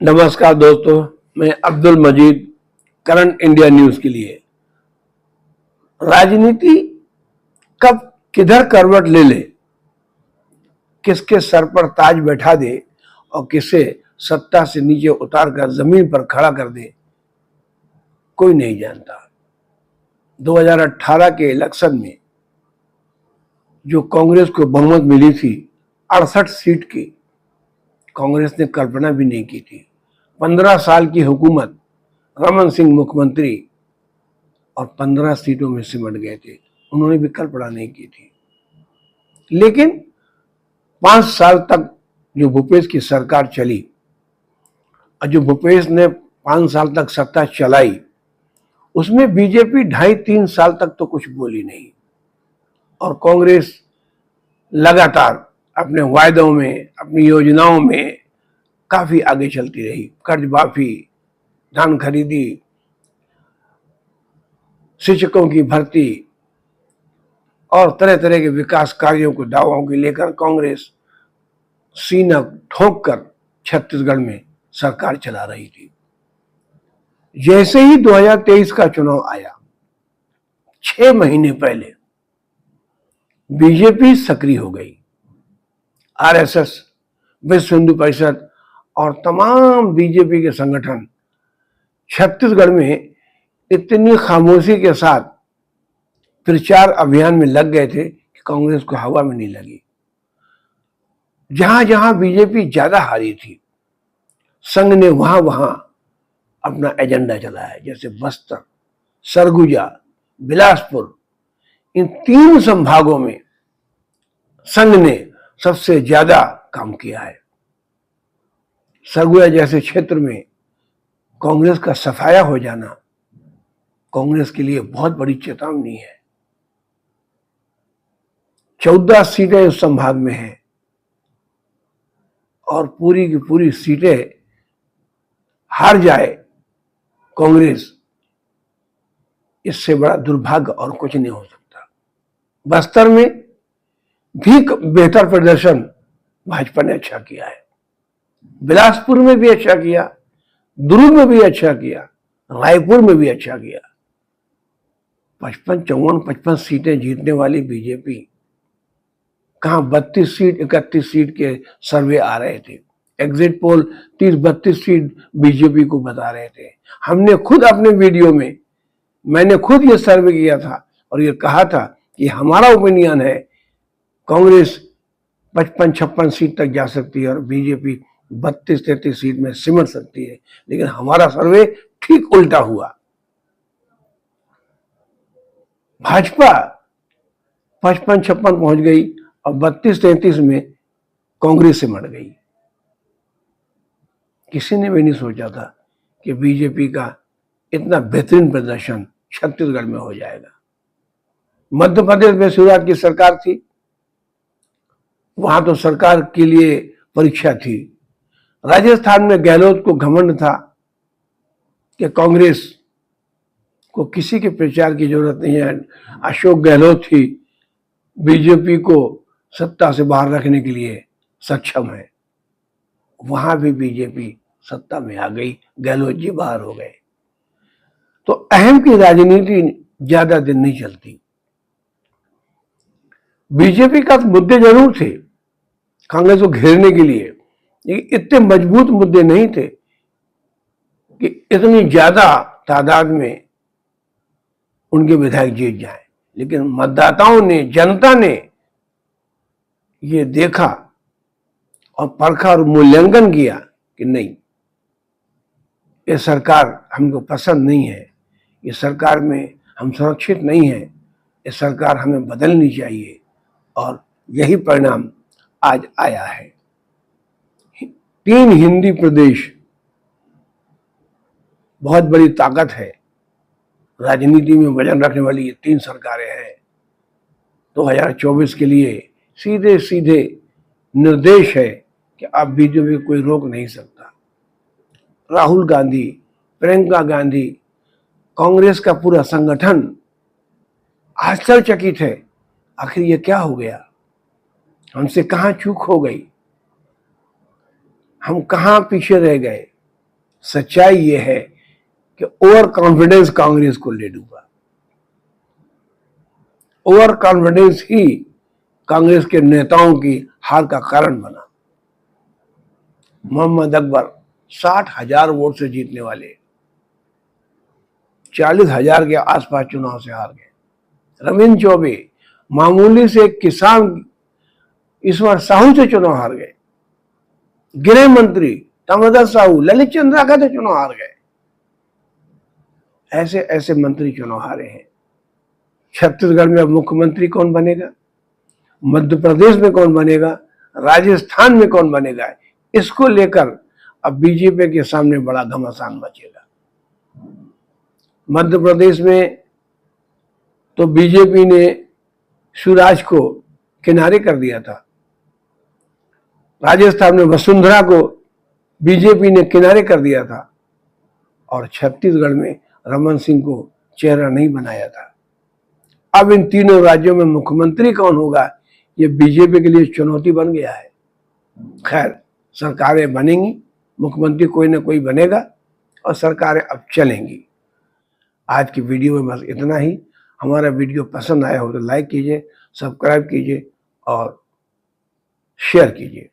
नमस्कार दोस्तों, मैं अब्दुल मजीद करंट इंडिया न्यूज के लिए। राजनीति कब किधर करवट ले ले, किसके सर पर ताज बैठा दे और किसे सत्ता से नीचे उतार कर जमीन पर खड़ा कर दे, कोई नहीं जानता। 2018 के इलेक्शन में जो कांग्रेस को बहुमत मिली थी 68 सीट की, कांग्रेस ने कल्पना भी नहीं की थी। 15 साल की हुकूमत, रमन सिंह मुख्यमंत्री और 15 सीटों में सिमट गए थे। उन्होंने भी कल्पना नहीं की थी। लेकिन 5 साल तक जो भूपेश की सरकार चली और जो भूपेश ने 5 साल तक सत्ता चलाई, उसमें बीजेपी 2.5-3 साल तक तो कुछ बोली नहीं और कांग्रेस लगातार अपने वायदों में, अपनी योजनाओं में काफी आगे चलती रही। कर्ज माफी, धान खरीदी, शिक्षकों की भर्ती और तरह तरह के विकास कार्यों को दावों को लेकर कांग्रेस सीना ठोक कर छत्तीसगढ़ में सरकार चला रही थी। जैसे ही 2023 का चुनाव आया, 6 महीने पहले बीजेपी सक्रिय हो गई। आरएसएस, विश्व हिंदू परिषद और तमाम बीजेपी के संगठन छत्तीसगढ़ में इतनी खामोशी के साथ प्रचार अभियान में लग गए थे कि कांग्रेस को हवा में नहीं लगी। जहां जहां बीजेपी ज्यादा हारी थी, संघ ने वहां वहां अपना एजेंडा चलाया। जैसे बस्तर, सरगुजा, बिलासपुर, इन 3 संभागों में संघ ने सबसे ज्यादा काम किया है। सरगुजा जैसे क्षेत्र में कांग्रेस का सफाया हो जाना कांग्रेस के लिए बहुत बड़ी चेतावनी है। 14 सीटें उस संभाग में हैं और पूरी की पूरी सीटें हार जाए कांग्रेस, इससे बड़ा दुर्भाग्य और कुछ नहीं हो सकता। बस्तर में भी बेहतर प्रदर्शन भाजपा ने अच्छा किया है। बिलासपुर में भी अच्छा किया, दुर्ग में भी अच्छा किया, रायपुर में भी अच्छा किया। 55 सीटें जीतने वाली बीजेपी कहां 32 सीट 31 सीट के सर्वे आ रहे थे। एग्जिट पोल 30-32 सीट बीजेपी को बता रहे थे। हमने खुद अपने वीडियो में, मैंने खुद ये सर्वे किया था और ये कहा था कि हमारा ओपिनियन है कांग्रेस 55-56 सीट तक जा सकती है और बीजेपी 32-33 सीट में सिमट सकती है। लेकिन हमारा सर्वे ठीक उल्टा हुआ। भाजपा 55-56 पहुंच गई और 32-33 में कांग्रेस सिमट गई। किसी ने भी नहीं सोचा था कि बीजेपी का इतना बेहतरीन प्रदर्शन छत्तीसगढ़ में हो जाएगा। मध्य प्रदेश में शिवराज की सरकार थी, वहां तो सरकार के लिए परीक्षा थी। राजस्थान में गहलोत को घमंड था कि कांग्रेस को किसी के प्रचार की जरूरत नहीं है, अशोक गहलोत ही बीजेपी को सत्ता से बाहर रखने के लिए सक्षम है। वहां भी बीजेपी सत्ता में आ गई, गहलोत जी बाहर हो गए। तो अहम की राजनीति ज्यादा दिन नहीं चलती। बीजेपी का मुद्दे जरूर थे कांग्रेस को घेरने के लिए, लेकिन इतने मजबूत मुद्दे नहीं थे कि इतनी ज्यादा तादाद में उनके विधायक जीत जाए। लेकिन मतदाताओं ने, जनता ने ये देखा और परखा और मूल्यांकन किया कि नहीं, ये सरकार हमको पसंद नहीं है, ये सरकार में हम सुरक्षित नहीं है, ये सरकार हमें बदलनी चाहिए। और यही परिणाम आज आया है। 3 हिंदी प्रदेश बहुत बड़ी ताकत है। राजनीति में वजन रखने वाली ये 3 सरकारें हैं। 2024 के लिए सीधे सीधे निर्देश है कि अब बीजेपी को कोई रोक नहीं सकता। राहुल गांधी, प्रियंका गांधी, कांग्रेस का पूरा संगठन आश्चर्यचकित है। आखिर ये क्या हो गया? हमसे कहां चूक हो गई? हम कहां पीछे रह गए? सच्चाई ये है कि ओवर कॉन्फिडेंस कांग्रेस को ले डूबा। ओवर कॉन्फिडेंस ही कांग्रेस के नेताओं की हार का कारण बना। मोहम्मद अकबर 60,000 वोट से जीतने वाले 40,000 के आसपास चुनाव से हार गए। रविंद्र चौबे मामूली से किसान ईश्वर साहू से चुनाव हार गए। गृह मंत्री ताम्रध्वज साहू, ललित चंद्राकर से चुनाव हार गए। ऐसे ऐसे मंत्री चुनाव हारे हैं। छत्तीसगढ़ में अब मुख्यमंत्री कौन बनेगा, मध्य प्रदेश में कौन बनेगा, राजस्थान में कौन बनेगा, इसको लेकर अब बीजेपी के सामने बड़ा घमासान मचेगा। मध्य प्रदेश में तो बीजेपी ने शिवराज को किनारे कर दिया था, राजस्थान में वसुंधरा को बीजेपी ने किनारे कर दिया था, और छत्तीसगढ़ में रमन सिंह को चेहरा नहीं बनाया था। अब इन तीनों राज्यों में मुख्यमंत्री कौन होगा, ये बीजेपी के लिए चुनौती बन गया है। खैर, सरकारें बनेंगी, मुख्यमंत्री कोई ना कोई बनेगा और सरकारें अब चलेंगी। आज की वीडियो में बस इतना ही। हमारा वीडियो पसंद आया हो तो लाइक कीजिए, सब्सक्राइब कीजिए और शेयर कीजिए।